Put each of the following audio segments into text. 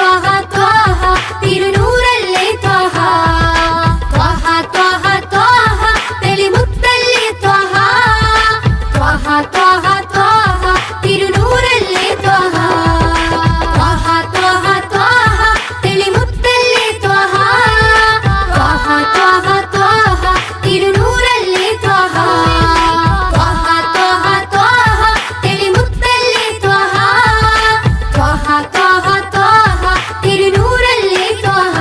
ത്വഹ ത്വഹ തിരുനൂറല്ലേ ത്വഹ ത്വഹ ത്വഹ ത്വഹ തെളിമുത്തല്ലേ ത്വഹ ത്വഹ ത്വഹ ത്വഹ തിരുനൂറല്ലേ ത്വഹ ത്വഹ ത്വഹ ത്വഹ തെളിമുത്തല്ലേ ത്വഹ ത്വഹ ത്വഹ ത്വഹ തിരുനൂറല്ലേ ത്വഹ ത്വഹ ത്വഹ ത്വഹ തെളിമുത്തല്ലേ ത്വഹ ത്വഹ ത്വഹ ത്വഹ തിരുനൂറല്ലേ ത്വഹ.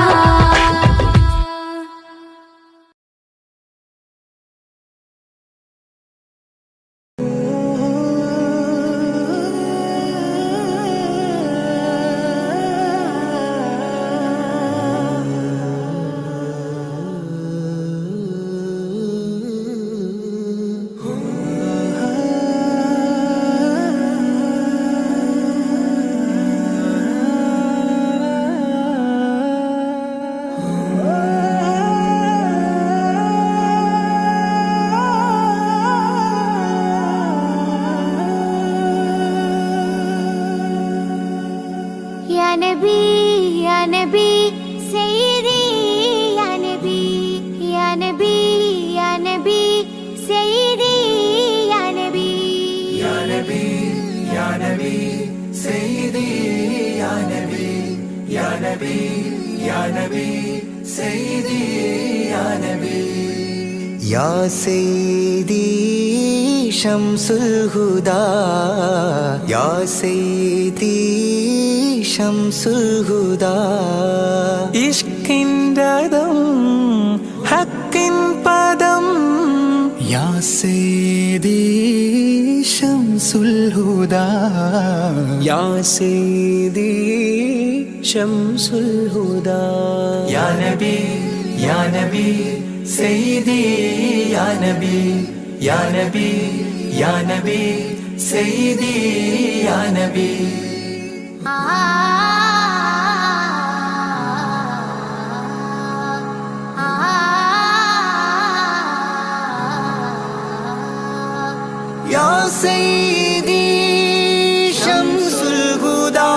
या नबी सैयदी या नबी सैयदी या नबी या नबी या नबी सैयदी या नबी या नबी या नबी सैयदी या नबी या सैयदी शम्सुल हुदा या सैयदी शम्सुल हुदा इश्किंददम हक्किन पदम या सैयदी शम्सुल हुदा या सैयदी शम्सुल हुदा या नबी सैयदी या नबी या नबी या नबी सैयदी या नबी या सैयदी शम्सुल हुदा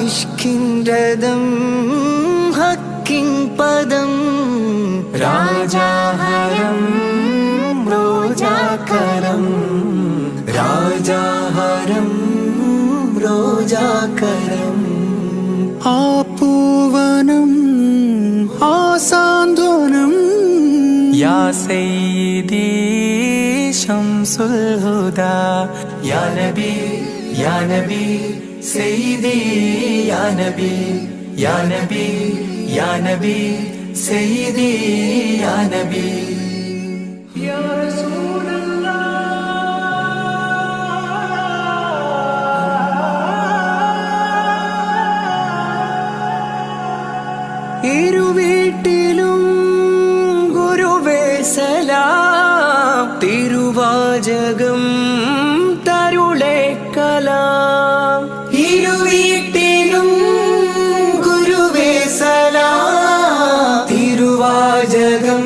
इश्किन रदम हक्किन पदम राजा हरम रोजा करम राजा हरम रोजा करम आपूवनम आसांद्वनम या सैयदी शम्सुल हुदा या नबी सैयदी या नबी या नबी या नबी सैयदी या नबी या रसूल ഇരുവീട്ടിലും ഗുരുവേ സലാം തിരുവാചകം തരുളേ കലാം ഇരുവീട്ടിലും ഗുരുവേ സലാം തിരുവാചകം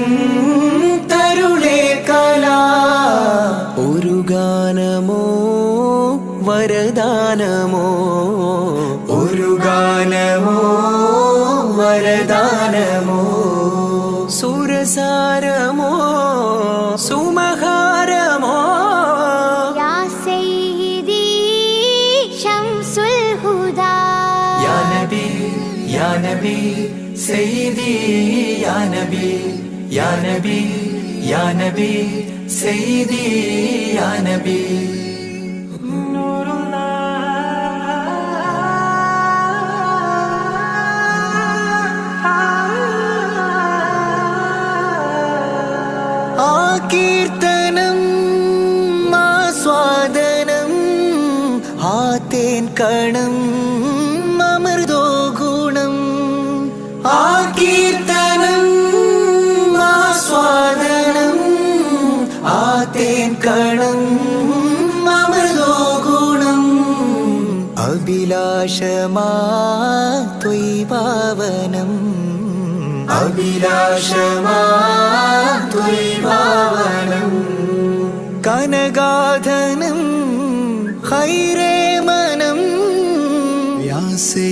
തരുളേ കലാം ഒരു ഗാനമോ വരദാനമോ ഒരു ഗാനമോ വരദാനമോ സുരസാരമോ സുമഹാരമോ या सैयदी शम्सुल हुदा या नबी सैयदी या नबी या नबी या नबी सैयदी या नबी കീർത്തനം ആസ്വാദനം ആതേൻ കണം അമൃതോ ഗുണം ആ കീർത്തനം ആസ്വാദനം ആതേൻ കണം അമൃതോ ഗുണം അഭിലാഷമാ ത്വൈഭാവനം അഭിലാഷമാ ത്വൈഭാവനം കനകാധനം ഹൈരേ മനം യാ സേ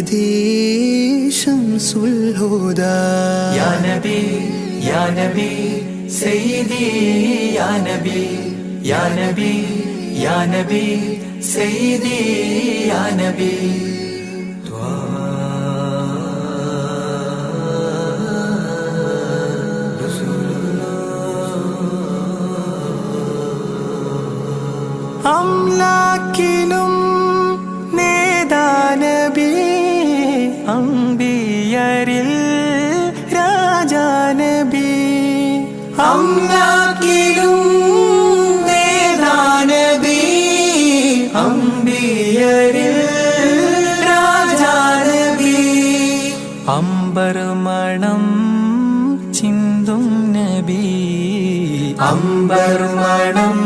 سيدي شمس الهدى يا نبي يا نبي سيدي يا نبي يا نبي يا نبي سيدي يا نبي അംലാക്കിലും നേദാനബി അംബിയരിൽ രാജാനബി അംലാക്കിലും നേദാനബി അംബിയരിൽ രാജാനബി അംബർമണം ചിന്തും നബി അംബർമണം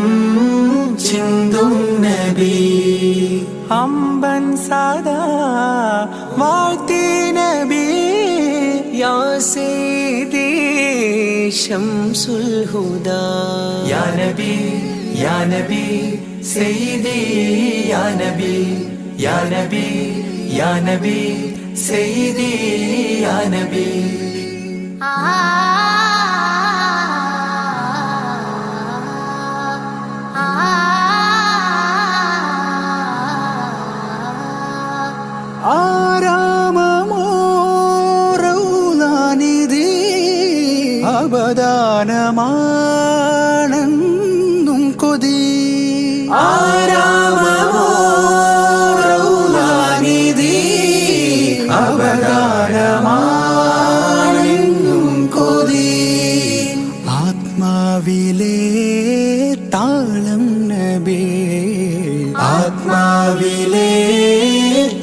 ചിന്തും നബി അമ്പൻ സദാ വാഴ്ത്തി നബി യാ സയ്യിദി ശംസുൽ ഹുദാ يا نبي يا نبي سيدي يا نبي يا نبي يا نبي سيدي يا نبي ആരാമമോറൗലാനിധി അവദാനമാണെന്നും കൊതി ആരാമമോറൗലാനിധി അവദാനമാണെന്നും കൊതി ആത്മാവിലെ താളം നബി ആത്മാവിലെ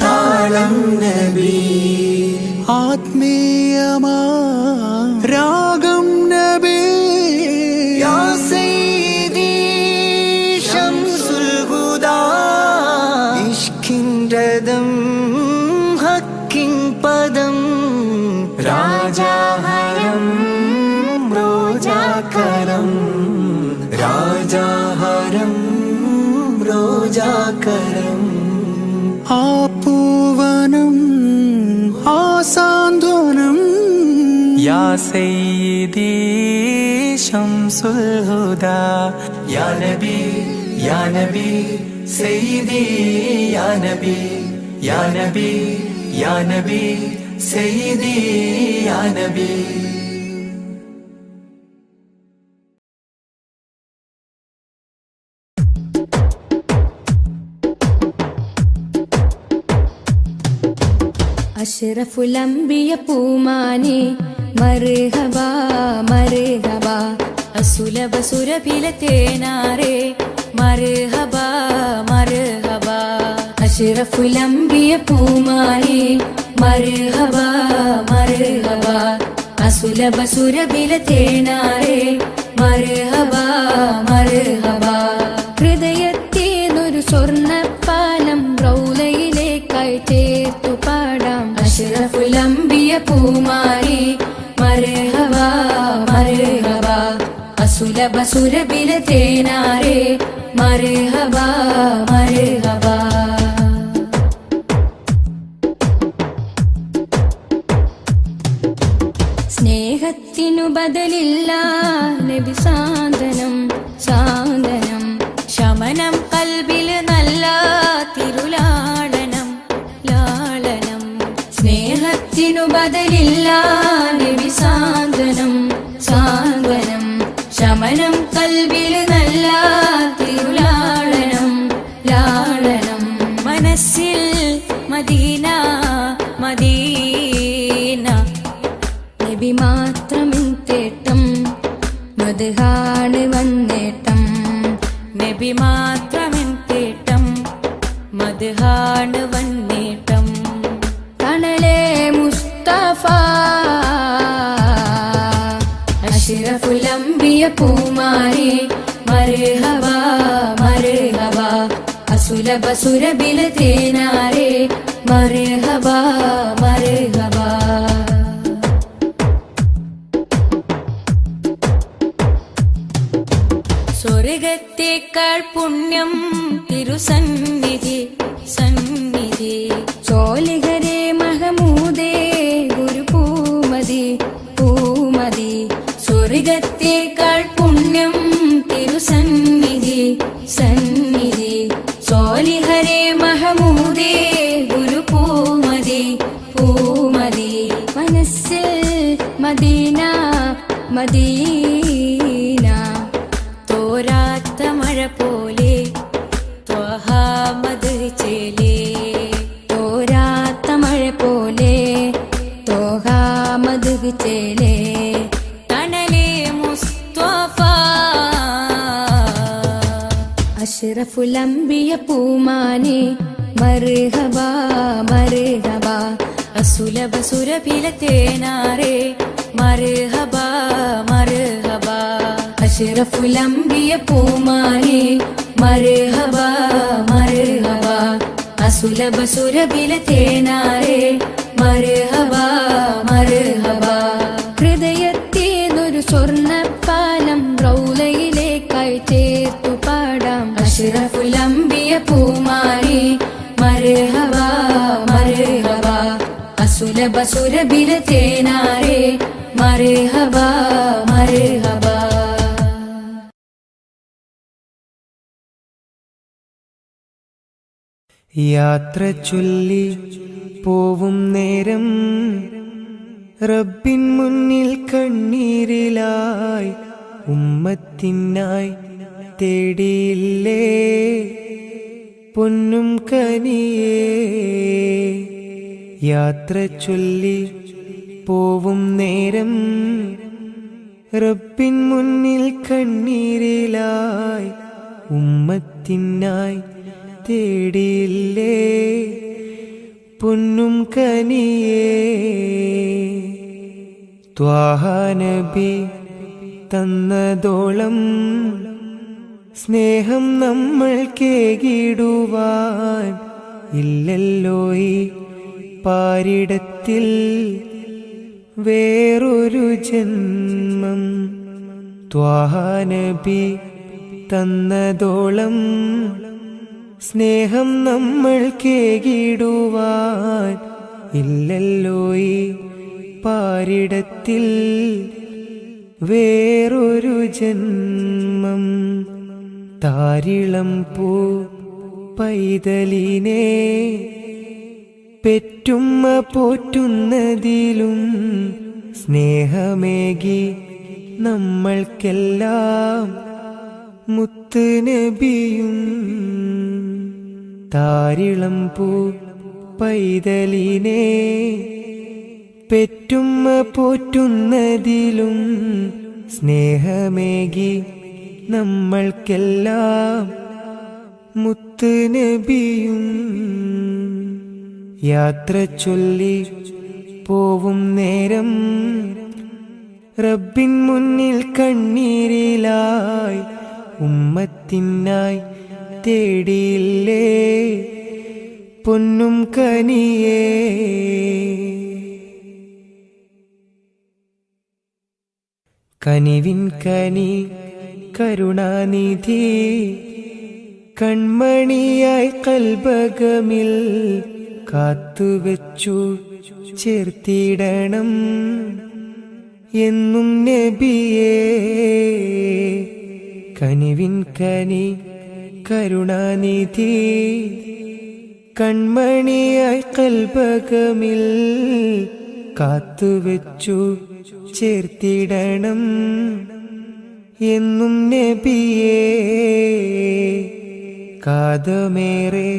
താളം നബി ആത്മീയമാ രാഗം നബി യാ സയ്യിദി ശംസുൽ ഹുദാ ഇഷ്കിൻ രഥം ഹക്കിൻ പദം രാജാഹരം റോജാകരം രാജാഹരം റോജാകരം ആ പൂവനം ആ സാന്ത്വനം യാ സയ്യിദി ശംസുൽ ഹുദാ يا نبي يا نبي سيدي يا نبي يا نبي يا نبي سيدي يا نبي അഷ്റഫുൽ അംബിയ പൂമാനെ മർഹബ മർഹബ അസുലഭ സുരഭില തേനാരെ മർഹബ മർഹബ അഷ്റഫുൽ അംബിയ പൂമാനെ മർഹബ മർഹബ അസുലഭ സുരഭില തേനാരെ മർഹബ മർഹബ ഹൃദയത്തേനൊരു സ്വർണ്ണപ്പാലം റൗലയിലേക്കായി ചേർത്തു പാടാം അഷ്റഫുൽ അംബിയ പൂമാരി മർഹബ മർഹബ അസുലഭ സുരഭില തേനാരെ മർഹബ മർഹബ സ്നേഹത്തിനു ബദലില്ല നബി സാന്ത്വനം സാന്ത്വനം ശമനം കൽബിൽ നല്ല തിരുലാളനം ലാളനം സ്നേഹത്തിനു ബദലില്ല നബി സാന്ത്വനം സാന്ത്വനം ശമനം കൽബിൽ നല്ല തിരുലാളനം ലാളനം മനസ്സിൽ മദീന മദീന നബി മാത്രമിൻ തേട്ടം മദ്ഹാണ് വന്നേട്ടം നബി മാത്രമിൻ തേട്ടം മദ്ഹാണ് വന്നേട്ടം തണലേ മുസ്തഫ അഷ്റഫുൽ അംബിയ പൂമാരി മർഹബ മർഹബ അസുലഭ സുരഭില തേനാരെ മർഹബ മർഹബ സ്വർഗത്തേക്കാൾ പുണ്യം തിരുസന്നിധി സന്നിധി ചോലിഹരെ പൂമതി മനസ്സിൽ മദീന മദീന തോരാത്ത മഴ പോലെ ത്വഹ മദ് ചേലേ തോരാത്ത മഴ പോലെ ത്വഹ മദ് ചേലേ തണലേ മുസ്തഫ അഷ്റഫുൽ അംബിയ പൂമാനെ മർഹബ മർഹബ അസുലഭ സുരഭില തേനാരേ മർഹബ മർഹബ അഷ്റഫുൽ അംബിയ പൂമാനെ മർഹബ മർഹബ അസുലഭ സുരഭില തേനാരേ മർഹബ മർഹബ ഹൃദയത്തേതൊരു സ്വർണ്ണപ്പാലം റൗലയിലേക്കായി ചേർത്തു പാടാം അഷ്റഫുൽ അംബിയ പൂമാനെ മർഹബ മർഹബ അസുലഭ സുരഭില തേനാരേ മർഹബ മർഹബ യാത്ര ചൊല്ലി പോവും നേരം റബ്ബിൻ മുന്നിൽ കണ്ണീരിലായി ഉമ്മത്തിനായി തേടിയില്ലേ പൊന്നും കനിയേ യാത്ര ചൊല്ലി പോവും നേരം റബ്ബിൻ മുന്നിൽ കണ്ണീരിലായി ഉമ്മത്തിനായി തേടിയില്ലേ പൊന്നും കനിയേ ത്വാഹ നബി തന്നതോളം സ്നേഹം നമ്മൾ കേകിടുവാൻ ഇല്ലല്ലോ ഈ പാരിടത്തിൽ വേറൊരു ജന്മം ത്വാഹ നബി തന്നതോളം സ്നേഹം നമ്മൾ കേകിടുവാൻ ഇല്ലല്ലോ ഈ പാരിടത്തിൽ വേറൊരു ജന്മം താരിളം പൂ പൈതലിനെ പെറ്റുമ്മ പോറ്റുന്നതിലും സ്നേഹമേകി നമ്മൾക്കെല്ലാം മുത്ത് നബിയും താരിളം പൂ പൈതലിനെ പെറ്റുമ്മ പോറ്റുന്നതിലും സ്നേഹമേകി നമ്മൾക്കെല്ലാം മുത്ത് നബിയും യാത്ര ചൊല്ലി പോവും നേരം റബ്ബിൻ മുന്നിൽ കണ്ണീരിലായി ഉമ്മത്തിനായി തേടിയില്ലേ പൊന്നും കനിയേ കനിവിൻ കനി കരുണാനിധി കൺമണിയായി കൽബകമിൽ കാത്തുവെച്ചു ചേർത്തിടണം എന്നും നബിയേ കനിവിൻ കനി കരുണാനിധി കൺമണിയായി കൽബകമിൽ കാത്തുവെച്ചു ചേർത്തിടണം എന്നും നബിയേ കാതമേറെ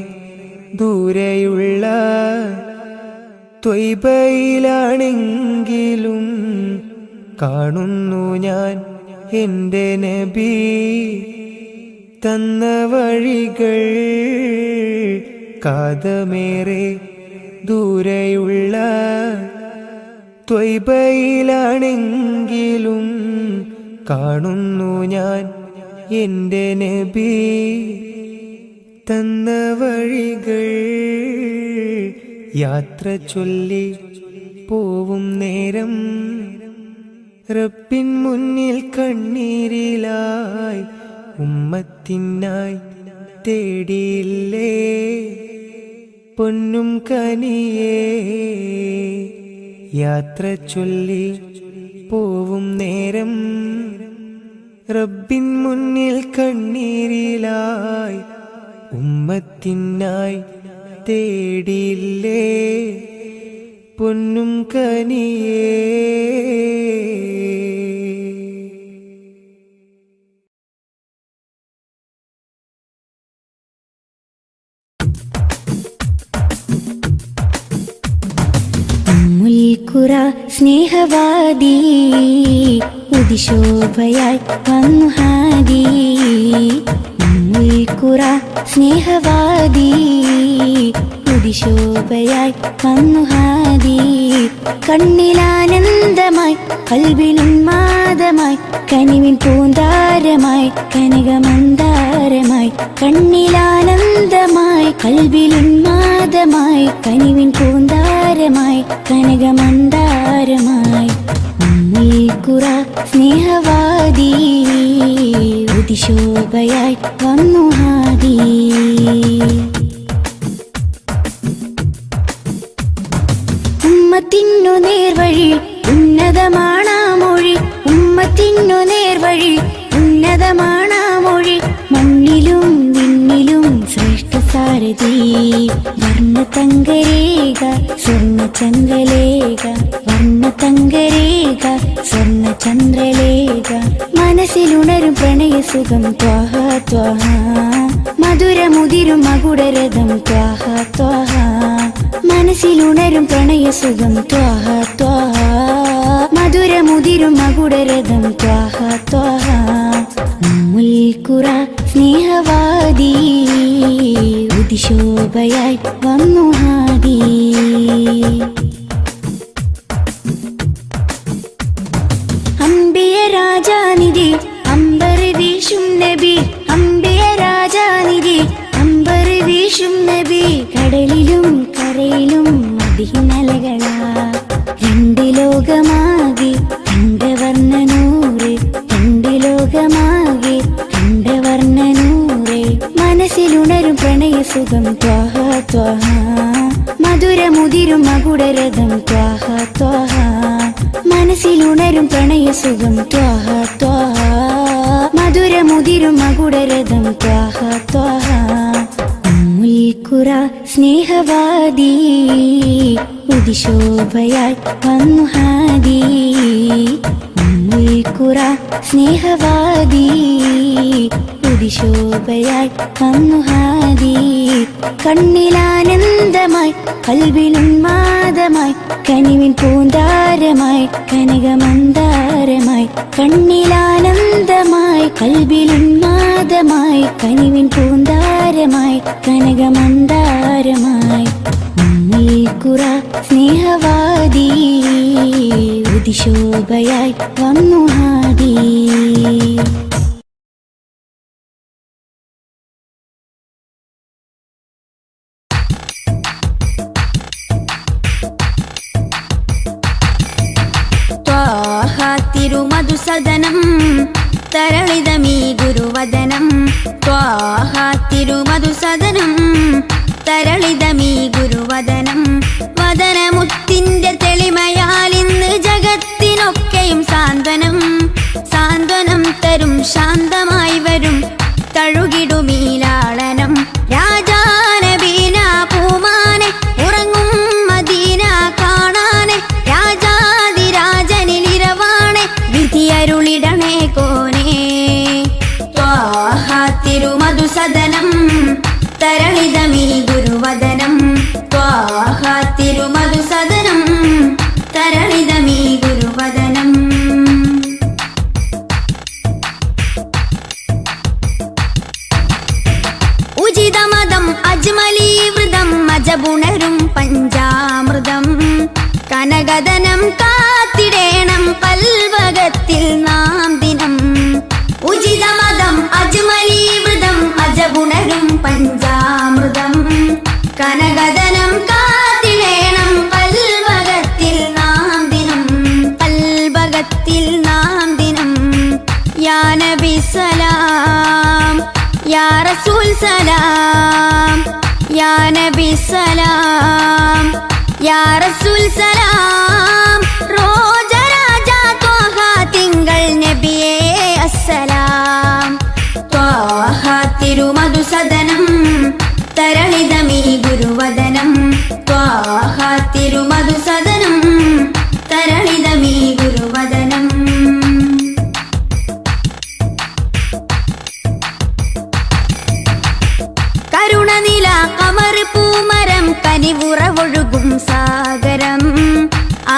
ദൂരെയുള്ള ത്വയ്ബയിലാണെങ്കിലും കാണുന്നു ഞാൻ എൻ്റെ നബി തന്ന വഴികൾ കാതമേറെ ദൂരെയുള്ള ത്വയ്ബയിലാണെങ്കിലും കാണുന്നു ഞാൻ എൻ്റെ നബി തന്ന വഴികൾ യാത്ര ചൊല്ലി പോവും നേരം റബ്ബിൻ മുന്നിൽ കണ്ണീരിലായി ഉമ്മത്തിനായി തേടിയില്ലേ പൊന്നും കനിയേ യാത്ര ചൊല്ലി പോവും നേരം റബ്ബിൻ മുന്നിൽ കണ്ണീരിലായി ഉമ്മത്തിനായി തേടിയില്ലേ പൊന്നും കനിയേ മുൽക്കുറ സ്നേഹവാദി ഉദിശോഭയായി വന്നു ഹാദി. മുൽക്കുറ സ്നേഹവാദി ഉദിശോഭയായി വന്നു ഹാദി. കണ്ണിലാനന്ദമായി കൽവിലുന്മാദമായി കനിവിൻ പൂന്താരമായി കനകമന്ദാരമായി. കണ്ണിലാനന്ദമായി കൽവിലുന്മാദമായി കനിവിൻ പൂന്താരമായി കനകമന്ദാരമായി. മുൽക്കുറ സ്നേഹവാദി ഉദിശോഭയായി വന്നു ഹാദി. ഉമ്മത്തിനു നേർവഴി ഉന്നതമാണാ മൊഴി. ഉമ്മത്തിനു നേർവഴി ഉന്നതമാണാ മൊഴി. മണ്ണിലും വിണ്ണിലും ശ്രേഷ്ഠ സാരഥി. വർണ്ണതങ്കരേഖ സ്വർണ്ണചന്ദ്രലേഖ. വർണ്ണതങ്കരേഖ സ്വർണ്ണചന്ദ്രലേഖ. മനസ്സിലുണരും പ്രണയസുഖം ത്വാഹ ത്വാഹ. മധുരമുതിരും മകുടരഥം ത്വാഹ ത്വാഹ. മനസ്സിലുണരും പ്രണയസുഖം ത്വാഹ ത്വാഹ. മധുരമുതിരും മകുടരഥം ത്വാഹ ത്വാഹ. മുൽക്കുറ സ്നേഹവാദി ഉദിശോഭയായി വന്നു ഹാദി. അംബിയ രാജാനിധി അമ്പർ വീശും നബി. അംബിയ രാജാനിധി അമ്പർ വീശും നബി. കടലിലും കരയിലും മദീനലകളാ. രണ്ട് ലോകമാകെ കണ്ടവർണ്ണനൂറ്. രണ്ട് ലോകമാകെ കണ്ടവർണ്ണനൂറ്. മനസ്സിലുണരും പ്രണയസുഖം ത്വാഹ ത്വാഹ. മധുരമുതിരും മകുടരഥം ത്വാഹ ത്വാഹ. മനസ്സിലുണരും പ്രണയസുഖം ത്വാഹ ത്വാഹ. മധുരമുതിരും മകുടരഥം ത്വാഹ ത്വാഹ. മുൽക്കുറ സ്നേഹവാദി ഉദിശോഭയായി വന്നു ഹാദി. മുൽക്കുറ സ്നേഹവാദി ഉദിശോഭയായി വന്നു ഹാദി. കണ്ണിലാനന്ദമായി കൽവിലുന്മാദമായി കനിവിൻ പൂന്താരമായി കനകമന്ദാരമായി. കണ്ണിലാനന്ദമായി കൽവിലുന്മാദമായി കനിവിൻ പൂന്താരമായി കനകമന്ദാരമായി. മുൽക്കുറ സ്നേഹവാദി ഉദിശോഭയായി വന്നു ഹാദി. തിരുമധുസദനം തരളിതമീ ഗുരുവദനം. ത്വാഹ തിരുമധുസദനം തരളിതമീ ഗുരുവദനം. വദനമുത്തിന്റെ തെളിമയാൽ ഇന്ന് ജഗത്തിനൊക്കെയും സാന്ത്വനം. സാന്ത്വനം തരും ശാന്തമായി വരും തഴുകിടുമീലാളനം. രാജാനബീന പൂമാനെ ഉറങ്ങും മദീന കാണാനെ. രാജാതിരാജനിലിരവാണെ വിധിയരുളിടണേ കോനേ. ത്വാഹ തിരുമധുസദനം തരളിതമീ ഗുരുവദനം. ത്വാഹ തിരുമധുസദനം തരളിതമീ ഗുരുവദനം. ഉചിതമതം അജ്മലീവൃതം അജബുണരും പഞ്ചാമൃതം. കനകദനം കാത്തിടേണം കൽവകത്തിൽ നാം ദിനം. ഉചിതമതം അജ്മലീവൃതം അജബുണരും പഞ്ചാമൃതം. കനകദനം കാത്തിടേണം കൽവകത്തിൽ നാം ദിനം. കൽവകത്തിൽ നാം ദിനം. യാ നബി സലാം യാ റസൂൽ സലാം. യാ നബി സലാം യാ റസൂൽ സലാം. റോജരാജ ത്വാഹ തിങ്കൾ നബിയേ അസ്സലാം. ത്വാഹ തിരുമധുസദനം തരളിതമീ ഗുരുവദനം. ത്വാഹ തിരുമധുസദനം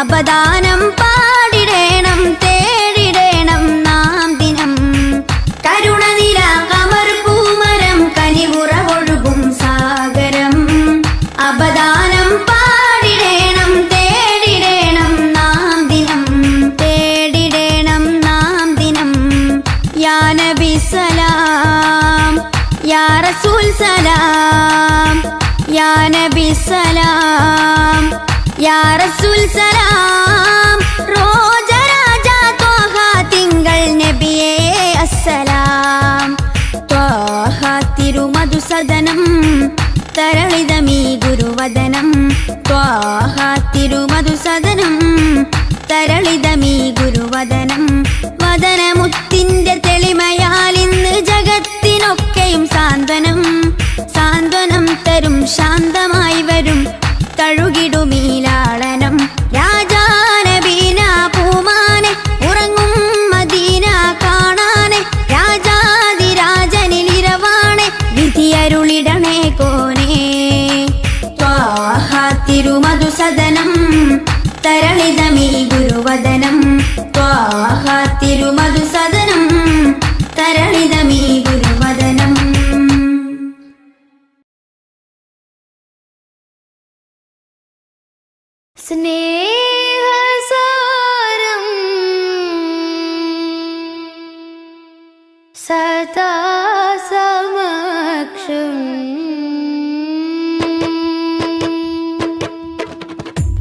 അപദാനം പാടിടേണം തേടിടേണം നാം ദിനം. കരുണനില കമർ പൂമരം കനിവുറവൊഴുകും സാഗരം. അപദാനം പാടിടേണം തേടിടേണം നാം ദിനം. തേടിടേണം നാം ദിനം. യാ നബി സലാം യാ റസൂൽ സലാം. യാ നബി സലാം യാ റസൂൽ സലാം. റോജരാജ ത്വാഹ തിങ്കൾ നബിയേ അസ്സലാം. ത്വാഹ തിരുമധുസദനം തരളിതമീ ഗുരുവദനം. ത്വാഹ തിരുമധുസദനം തരളിതമീ ഗുരുവദനം. വദനമുത്തിന്റെ തെളിമയാൽ ഇന്ന് ജഗത്തിനൊക്കെയും സാന്ത്വനം. സാന്ത്വനം തരും ശാന്തമായി വരും തഴുകിടുമീലാളനം. രാജാനബീന പൂമാനെ ഉറങ്ങും മദീന കാണാനെ. രാജാതിരാജനിലിരവാണെ വിധിയരുളിടണേ കോനേ. ത്വാഹ തിരുമധുസദനം തരളിതമീ ഗുരുവദനം. ത്വാഹ തിരുമധുസദനം തരളിതമീ ഗുരുവദനം. സ്നേഹസാരം സദാ സമക്ഷം.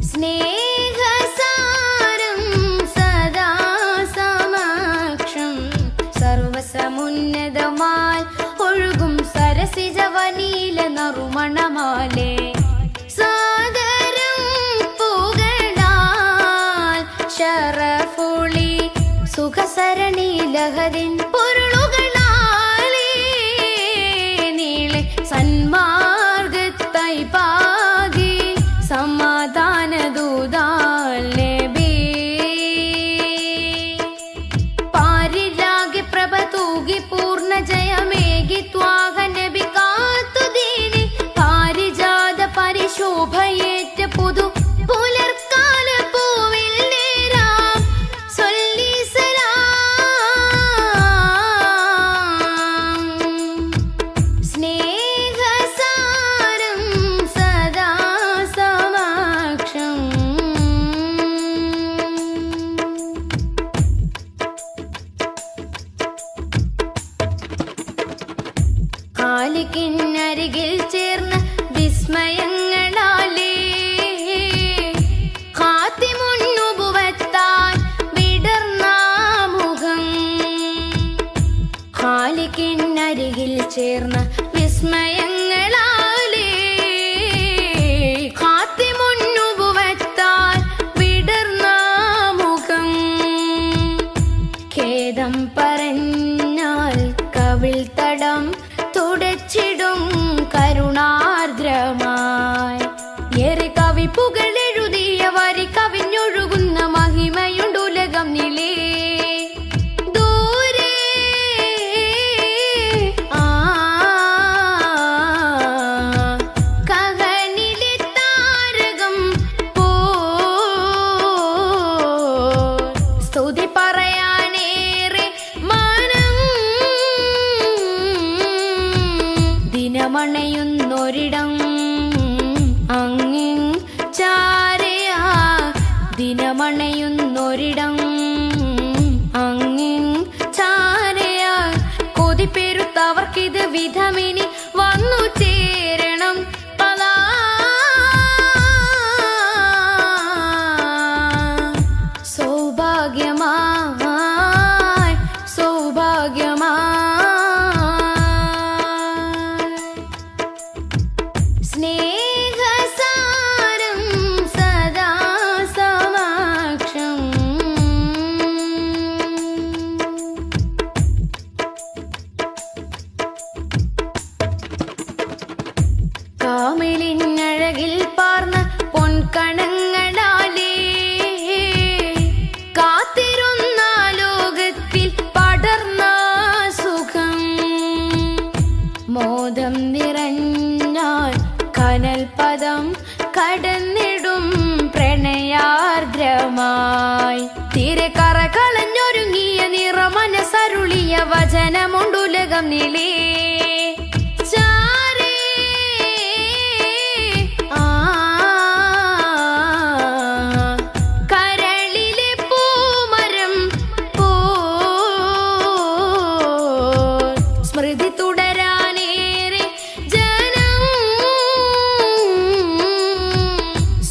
സ്നേഹസാരം സദാ സമക്ഷം. സർവസമുന്നതമാൽ ഒഴുകും സരസിജവനീല നറുമണമാലേ. ശരഫുളി സുഖസരണി ലഹരിൻ പൊരുളുകളാലേ. നീളെ സന്മാർഗത്തായി പാകി സമാധാന ദൂതാൽ നബി. പാരിലാകെ പ്രഭ തൂകി പൂർണ്ണ ജയമേകി ത്വാഹ നബി കാത്തുദീനി. പാരിജാത പരിശോഭയേറ്റ പുതു പുലർക്കാല പൂവിൽ ിൽ ചേർന്ന് വിസ്മയങ്ങളാലേ. ഖാതിമുന്നുബുവത്താൻ വിടർന്ന മുഖം. ഖാലിക്കിനരികിൽ ചേർന്ന വിസ്മയങ്ങളാലേ. ഖാതിമുന്നുബുവത്താൻ വിടർന്ന മുഖം. ഖേദം പറഞ്ഞാൽ കവിൾ തടം തുടച്ചിടും കരുണാർദ്രമായി. ഏറെ കവിപ്പുകളെഴുതിയ വരി കവിഞ്ഞൊഴുകുന്ന മഹിമയുണ്ടുലകം നിലേ. ദൂരെ കഹനിലെ താരകം പോ സ്തുതി പറയാനേറെ മനം. ദിനമണയുന്നൊരിടം അങ്ങിൻ ചാരയാ. ദിനമണയുന്നൊരിടം അങ്ങിൻ ചാരയാ. കൊതിപ്പെരുത്തവർക്കിത് വിധമിനി വന്നു ചേരണം. പലാ സൗഭാഗ്യമായി സൗഭാഗ്യമായി. സ്നേഹസാരം സദാ സമക്ഷം. കണ്ണിലേ ചാരേ കരളിലെ പൂമരം പോ സ്മൃതി തുടരാനേറെ ജനം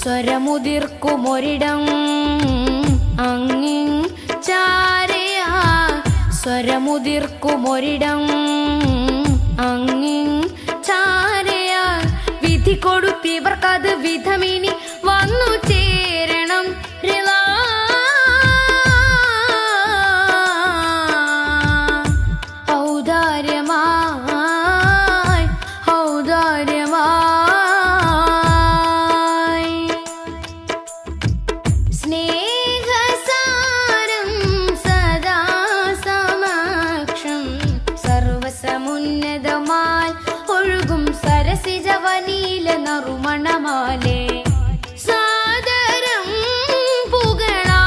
സ്വരമുതിർക്കുമൊരിടം അങ്ങിൻ ചാരയാ സ്വരമുതിർക്കുമൊരിടം അങ്ങിൻ ചാരയാ വിധി കൊടുത്തിവർക്കത് വിധമിനി വന്നു ചേരണം റിളാ ഔദാര്യമായി ഔദാര്യമായി സ്നേഹസാരം സദാ സമക്ഷം സർവസമുന്നതമാൽ ഒഴുകും സരസിജവനീല നറുമണമാലേ സാദരം പുകളാ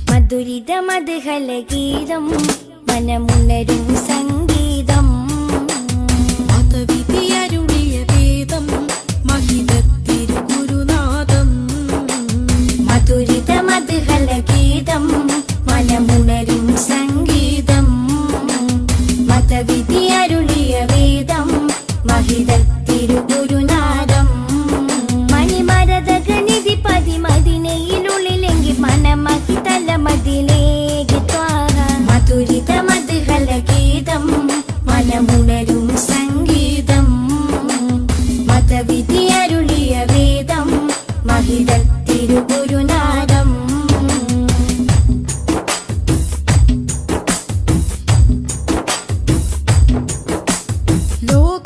മധുരിത മധുഹലഗീതം മനമുണരും സംഗീതം മതവിധിയരുളിയ വേദം മഹിതത്തിരുഗുരുനാഥം മധുരിത മധുഹലഗീതം മനമുണരും സംഗീതം മതവിധി അരുളിയ വേദം മഹിതത്തിരുഗുരുനാഥം മണിമരതകനിധി പതിമതിനയിലുള്ളിലെങ്കിൽ മനമഹിതല മതിലേക്ക് ത്വാഹ മധുരിത മധുഹലഗീതം മനമുണരും സംഗീതം മതവിധി അരുളിയ വേദം മഹിതത്തിരുഗുരുനാഥം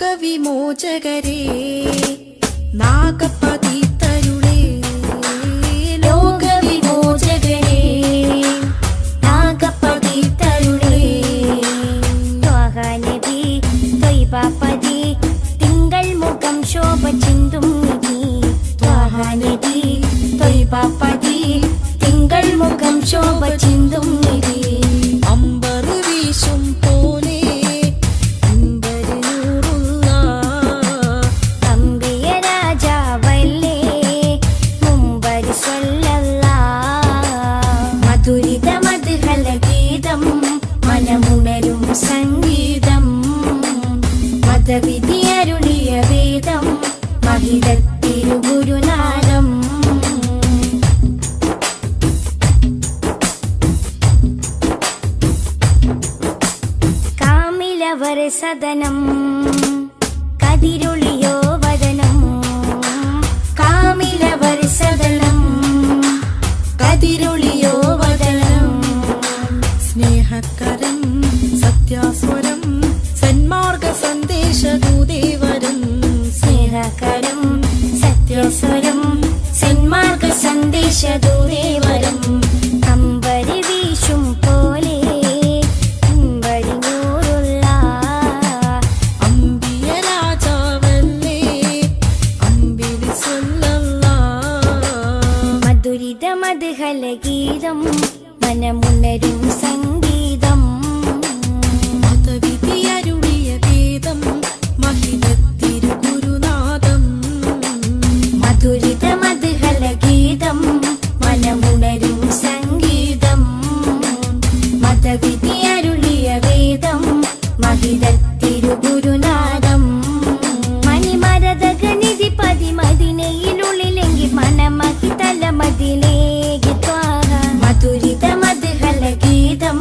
ലോകവിമോചകരേ നാഗപതിതരുളേ ലോകവിമോചകരേ നാഗപതിതരുളേ ത്വാഹാനബി ത്വയ്ബാപതി തിങ്കൾ മുഖം ശോഭ ചിന്തും നിധി ത്വാഹാനബി ത്വയ്ബാപതി തിങ്കൾ മുഖം ശോഭ ചിന്തും നിധി അമ്പർ വീശും പോലെ അമ്പരിനൂറുള്ള അമ്പിയ രാജാവല്ലേ മുമ്പരി സ്വല്ലല്ലാ മധുരിത മധുഹലഗീതം മനമുണരും സംഗീതം മതവിധി അരുളിയ വേദം മഹിതത്തിരുഗുരുനാഥം കാമിലവർ സദനം കതിരുളിയോ വദനം കാമിലവർ സദനം കതിരുളിയോ വദനം സ്നേഹകരം സത്യാസ്വരം സന്മാർഗ സന്ദേശദൂദേവരം സ്നേഹകരം സത്യസ്വരം സന്മാർഗ സന്ദേശദൂദേവരം അമ്പരി വീശും പോലെ അമ്പരിനൂറുള്ള അമ്പിയ രാജാവല്ലേ അമ്പിളി സ്വല്ലല്ലാ മധുരിത മധുഹലഗീതം മനമുണരും സംഗീതം മതവിധിയരുളിയ വേദം മഹിതത്തിരുഗുരുനാഥം മധുരിത മധുഹലഗീതം മനമുണരും സംഗീതം മതവിധി അരുളിയ വേദം മഹിതത്തിരുഗുരുനാഥം മണിമരതകനിധി പതിമതിനയിലുള്ളിലെങ്കിൽ മനമഹിതല മതിലേക്ക് ത്വാഹ മധുരിത മധുഹലഗീതം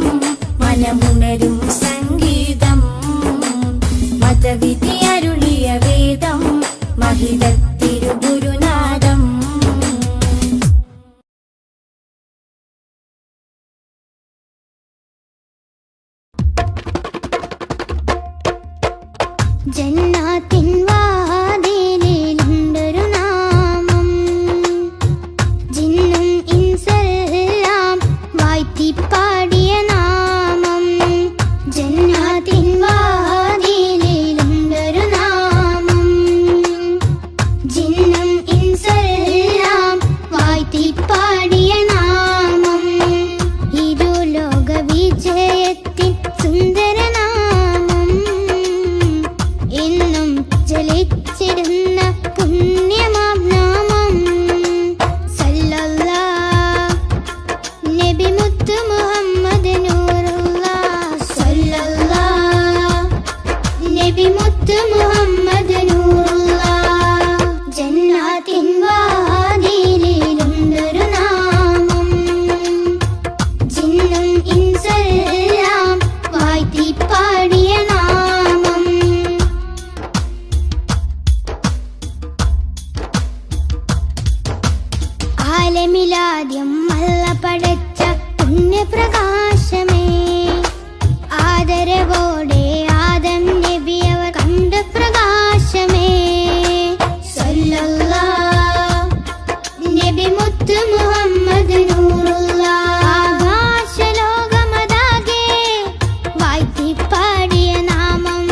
മനമുണരും സംഗീതം മതവിധി അരുളിയ വേദം മഹിതത്തിരുഗുരുനാഥം ജന്നാത്തിൻ വാതിലിലുണ്ടൊരു നാമം ജിന്ന ആലമിലാദ്യം അല്ല പടച്ച പുണ്യപ്രകാശമേ, ആദരവോടെ ആദം നബി അവർ കണ്ട പ്രകാശമേ. സല്ലല്ലാഹ് നബി മുത്ത് മുഹമ്മദ് നൂറുല്ലാഹ്. ആകാശലോകമതാകെ വാഴ്ത്തിപ്പാടിയ നാമം,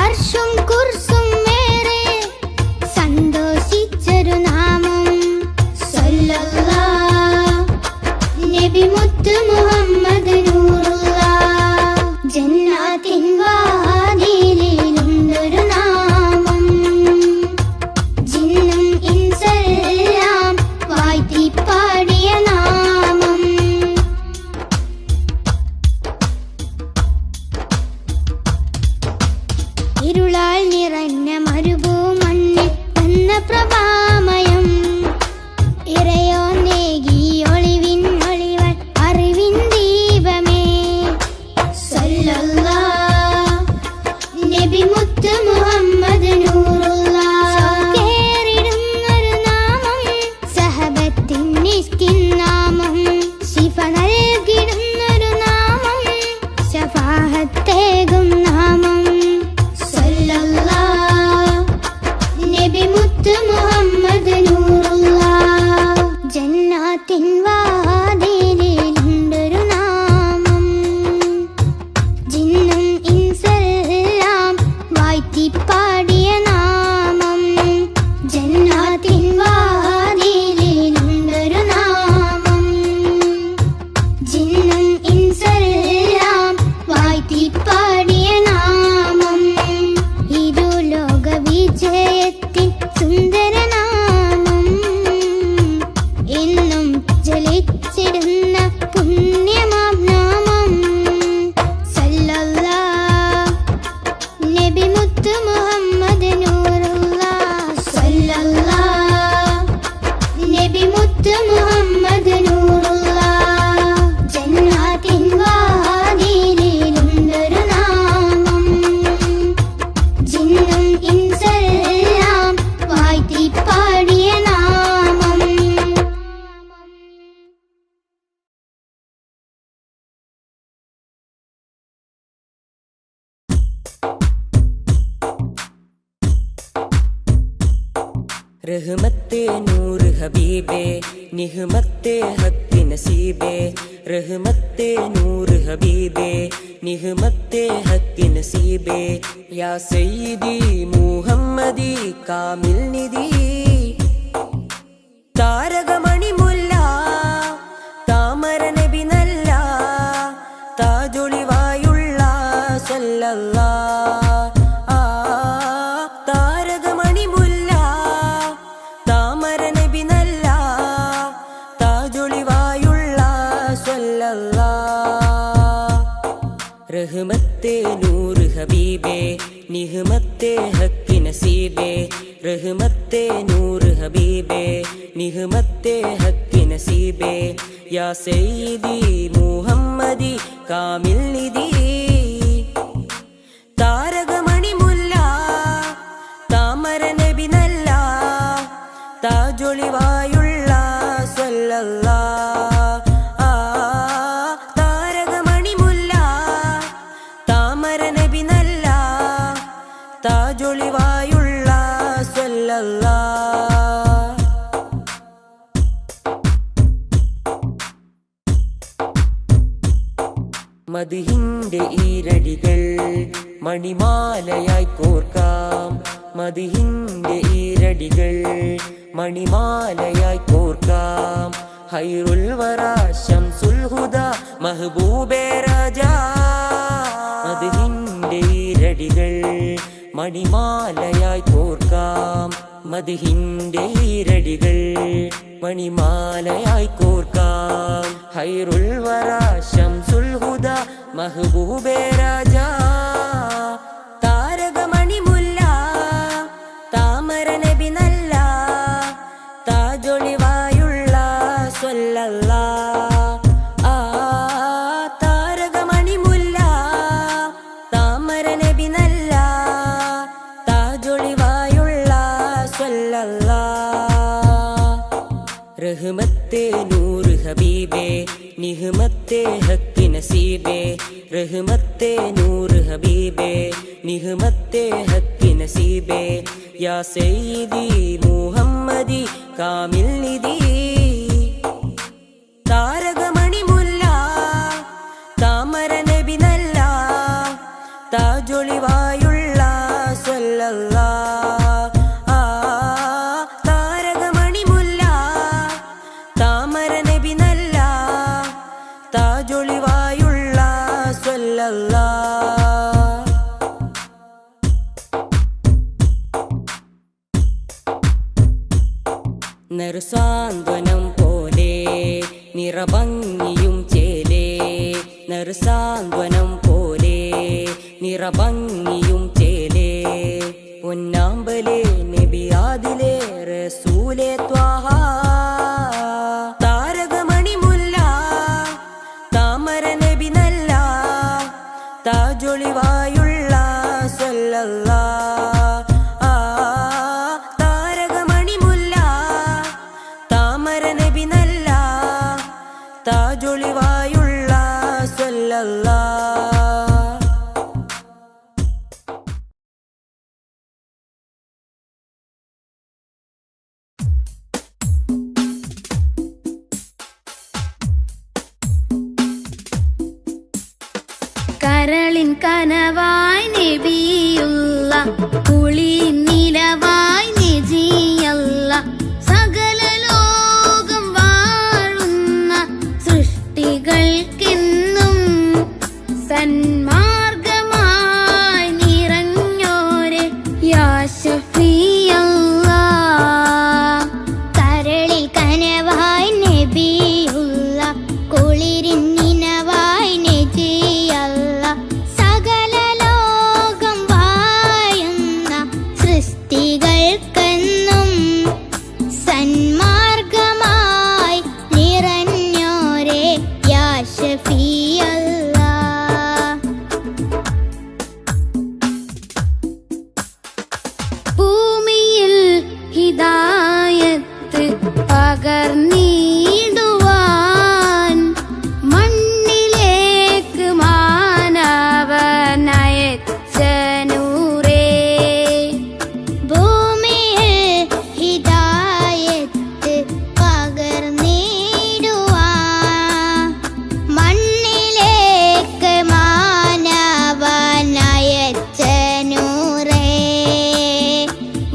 അർശും കുർസും മേറെ സന്തോഷിച്ചൊരു നാമം. സല്ലല്ലാഹ് നബി മുത്ത് മുഹമ്മദ് നൂറുല്ലാഹ്. ജന്നാത്തിൻ വാതിലിലുണ്ടൊരു നാമം, ജിന്നും ഇൻസെല്ലാം വാഴ്ത്തിപ്പാടിയ നാമം. ഇരുളാൽ നിറഞ്ഞ മരുഭൂമണ്ണിൽ വന്ന പ്രഭാമയം, ഇറയോ നേകി ഒളിവിൻ ഒളിവൻ അറിവിൻ ദീപമേ. സല്ലല്ലാഹ് നബി മുത്ത് മുഹമ്മദ് നൂറുല്ലാഹ്. കേറിടുന്നൊരു നാമം, സഹബത്തിൻ നിസ്കിൻ നാമം, ശിഫ നൽകിടുന്നൊരു നാമം, ശഫാഅത്തേകും നാമം. സല്ലല്ലാഹ് നബി മുത്ത് മുഹമ്മദ് നൂറുല്ലാഹ്. ജന്നാത്തിൻ വാതിലിലുണ്ടൊരു നാമം, ജിന്നും ഇൻസെല്ലാം വാഴ്ത്തിപ്പാടിയ നാമം. ജന്നാത്തിൻ വാതിലിലുണ്ടൊരു നാമം, ജിന്നും ഇൻസെല്ലാം വാഴ്ത്തിപ്പാടിയ നാമം. ഇരുലോക വിജയത്തിൻ സുന്ദരനാമം, എന്നും ജ്വലിച്ചിടുന്ന പുണ്യമാം നാമം. സല്ലല്ലാഹ് നബി മുത്ത് മുഹമ്മദ് നൂറുല്ലാഹ്. സല്ലല്ലാഹ് നബി മുത്ത് മുഹമ്മദ് നൂറുല്ലാഹ്. ജന്നാത്തിൻ വാതിലിലുണ്ടൊരു നാമം, ജിന്നും ഇൻസെല്ലാം വാഴ്ത്തിപ്പാടിയ നാമം. रहमते नूर हबीबे निहमते हक नसीबे, रहमते नूर हबीबे निहमते हक नसीबे. या सय्यदी मुहम्मदी कामिल निधि, താരകമണി മുല്ല താമര നബി നല്ല, താജൊളിവായുള്ള സല്ലല്ലാഹ്. താരകമണി മുല്ല താമര നബി നല്ല, താജൊളിവായുള്ള സല്ലല്ലാഹ്. റഹ്മത്തെ നൂർ ഹബീബേ നിഹ്മത്തെ ഹക്ക് നസീബേ, रहमते नूर हबीबे निहमते हक नसीबे. या सय्यदी मुहम्मदी कामिल निधि, താരകമണി മുല്ല താമര നബി നല്ല, താജൊളിവായുള്ള സല്ലല്ലാഹ്. താരകമണി മുല്ല താമര നബി നല്ല, താജൊളിവായുള്ള സല്ലല്ലാഹ്. മദ്ഹിന്റെ ഈരടികൾ മണിമാലയായി കോർക്കാം, മദ്ഹിന്റെ ഈരടികൾ മണിമാലയായി കോർക്കാം. ഹൈറുൽ വറാ ശംസുൽ ഹുദാ മഹബൂബേ രാജാ, മദ്ഹിന്റെ ഈരടികൾ മണിമാലയായി കോർക്കാം, മദ്ഹിന്റെ ഈരടികൾ മണിമാലയായി കോർക്കാം. ഹൈറുൽ വറാ ശംസുൽ ഹുദാ മഹബൂബേ രാജാ. താരകമണി മുല്ല താമര നബി നല്ല, താജൊളിവായുള്ള സല്ലല്ലാഹ്. താരകമണി മുല്ല താമര നബി നല്ല, താജൊളിവായുള്ള സല്ലല്ലാഹ്. റഹ്മത്തെ നൂറ് ഹബീബേ നിഹ്മത്തെ ഹക്ക് നസീബേ റഹ്മത്തെ നൂറ് ഹബീബേ നിഹ്മത്തെ ഹക്ക് നസീബേ യാ സയ്യിദി മുഹമ്മദി കാമിൽ നിധി താരകമണി മുല്ല താമര നബി നല്ല താജൊളിവായുള്ള സ്വല്ലല്ലാഹ് താരകമണി മുല്ല താമര നബി നല്ല താജൊളിവായുള്ള സ്വല്ലല്ലാഹ് നറുസാന്ത്വനം പോലെ നിറഭംഗിയും ചേലേ നറുസാന്ത്വനം പോലെ നിറഭംഗിയും ചേലേ പൊന്നാമ്പലേ നബിയാദിലേ റസൂലേ ത്വാഹ താരകമണി മുല്ല താമര നബി നല്ല താജൊളിവായുള്ള സ്വല്ലല്ലാഹ് താജൊളിവായുള്ള സ്വല്ലല്ലാഹ് കരളിൻ കനവായി നബിയുള്ള കുളി നിലവായി നജിയല്ല സകല ലോകം വാഴുന്ന സൃഷ്ടികൾക്കെന്നും സന്മാർഗമായി നിറഞ്ഞോരെ യാ ശഫീഅല്ലാഹ് കരളിൽ കനവായി നബിയുള്ള കുളിരിൻ നിലവായി നജിയല്ല സകല ലോകം വാഴുന്ന സൃഷ്ടികൾക്കെന്നും സന്മാർഗമായി നിറഞ്ഞോരെ യാ ശഫീഅല്ലാഹ് ഭൂമിയിൽ ഹിദായത്ത് പകർന്നിടുവാൻ മണ്ണിലേക്ക് മാനവനയച്ച നൂറേ ഭൂമിയിൽ ഹിദായത്ത് പകർന്നിടുവാൻ മണ്ണിലേക്ക് മാനവനയച്ച നൂറേ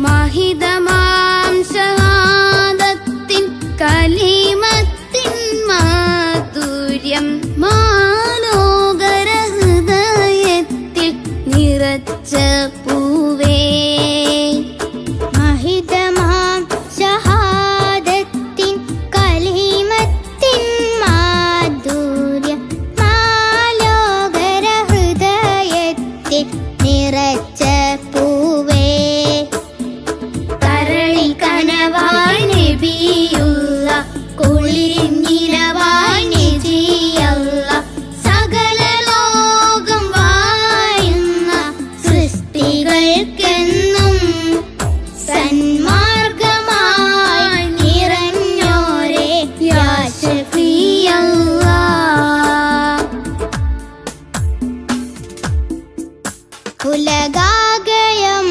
മഹിതമാം ഷഹാദത്തിൻ കലിമത്തിൻ മാധുര്യം മാലോകര ഹൃദയത്തിൽ നിറച്ച പൂവേ മഹിതമാം ഷഹാദത്തിൻ കലിമത്തിൻ മാധുര്യം മാലോകര ഹൃദയത്തിൽ നിറച്ച പൂവേ കരളിൽ കനവായി നബിയുള്ള കുളിരിൻ നിലവായി നജിയല്ല സകല ലോകം വാഴുന്ന സൃഷ്ടികൾക്കെന്നും സന്മാർഗമായി നിറഞ്ഞോരെ യാ ശഫീഅല്ലാഹ് ഉലകാകയം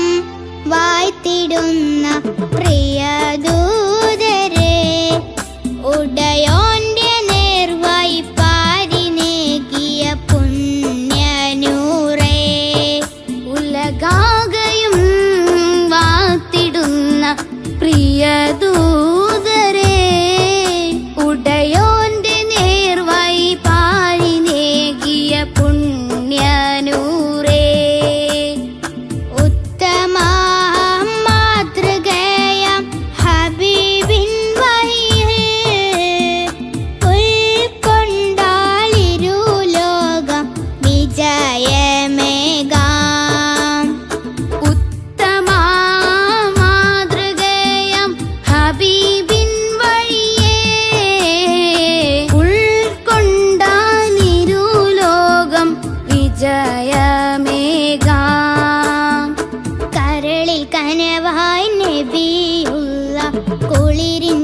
വായ്ത്തിടുന്ന പ്രിയദൂതരെ ഉടയോന്റെ നേർവായി പാരിനേകിയ പുണ്യനൂറേ ഉലകാകയും വാത്തിടുന്ന പ്രിയദൂതരെ ഉടയോന്റെ നേർവായി പാരിനേകിയ പുണ്യനൂറേ ഉത്തമ മാതൃകയാം ഹബീബിൻ വഴിയിൽ ഉൾക്കൊണ്ടാളിരു ലോകം വിജയമേകാം ഉത്തമ മാതൃകയാം ഹബീബിൻ വഴിയെ ഉൾക്കൊണ്ടാളിരു ലോകം വിജയമേകാം കരളിൽ കനവായി നബിയുള്ള കുളിരിൻ